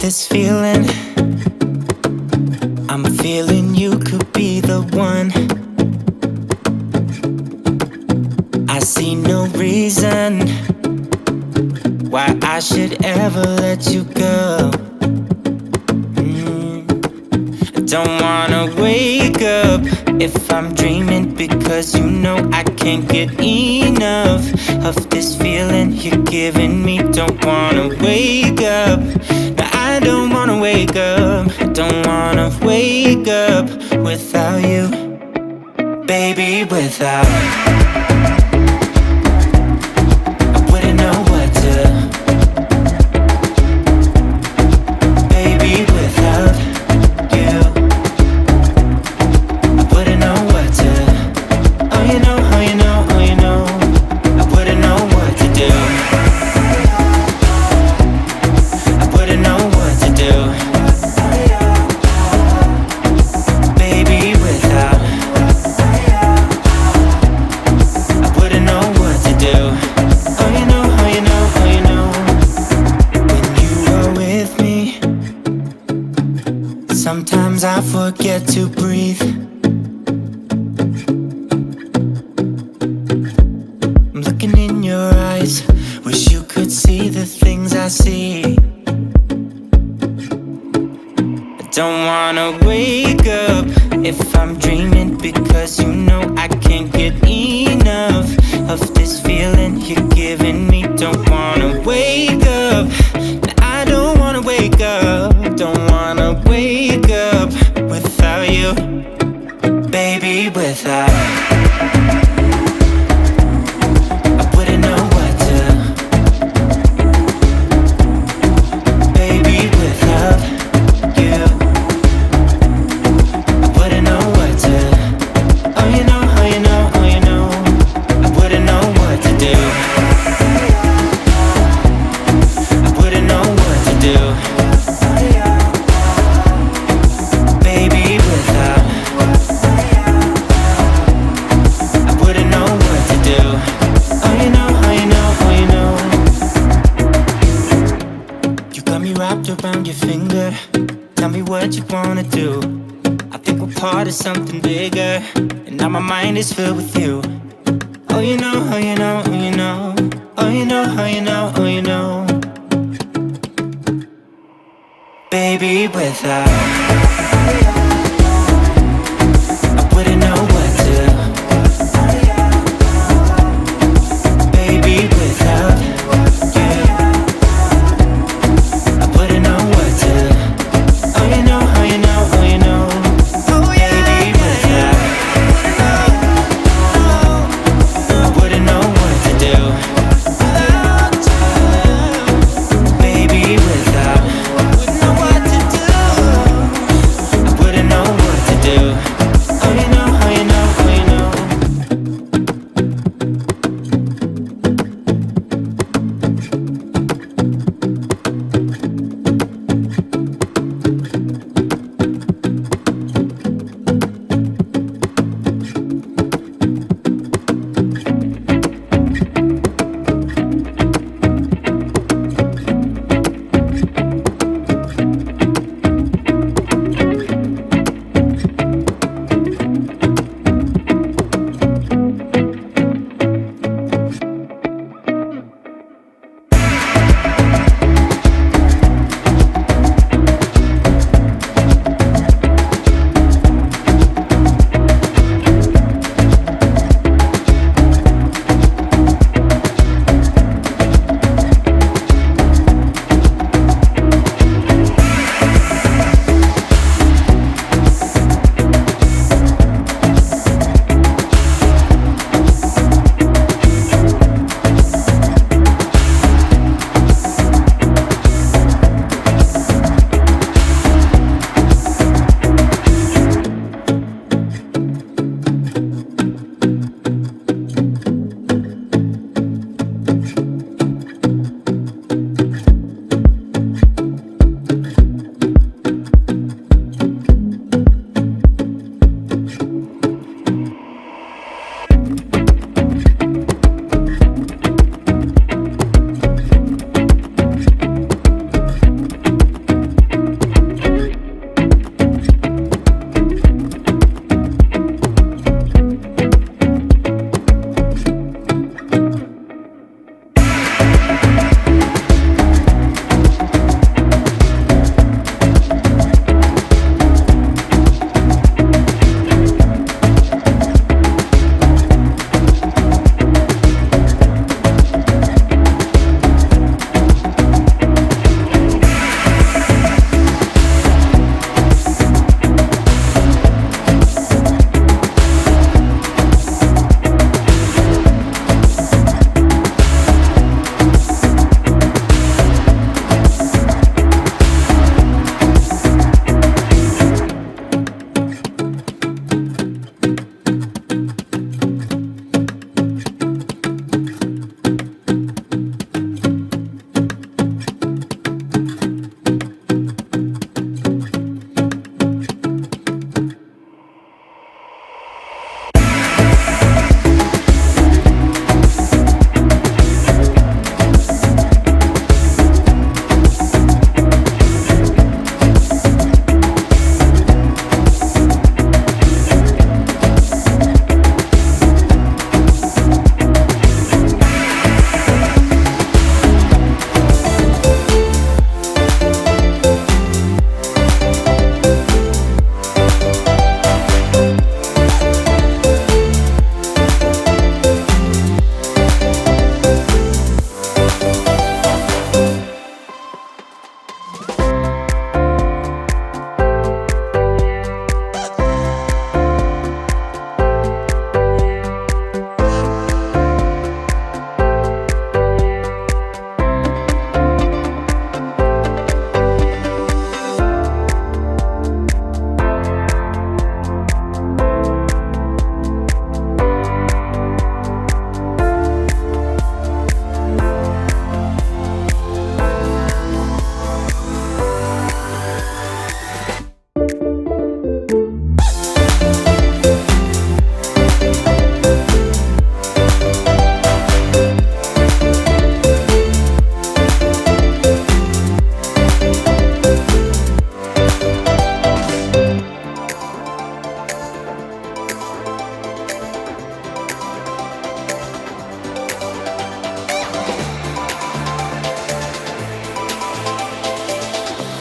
This feeling, I'm feeling you could be the one. I see no reason why I should ever let you go. I don't wanna wake up if I'm dreaming, because you know I can't get enough of this feeling you're giving me. Don't wanna wake up. I don't wanna wake up, I don't wanna wake up without you, baby, without. I wouldn't know what to, baby, without you. I wouldn't know what to, oh you know, oh you know, oh you know, I wouldn't know what to do. Sometimes I forget to breathe. I'm looking in your eyes, wish you could see the things I see. I don't wanna wake up if I'm dreaming, because you know I can't get enough of this feeling you're giving me. Don't wanna wake up, I don't wanna wake up. Don't wanna wake up without you, baby, without. I wouldn't know what to, baby, without you. I wouldn't know what to, oh you know, oh you know, oh you know, I wouldn't know what to do. I wouldn't know what to do. Around your finger, tell me what you wanna do. I think we're part of something bigger, and now my mind is filled with you. Oh you know, oh you know, oh you know, oh you know, oh you know, oh you know, baby, without.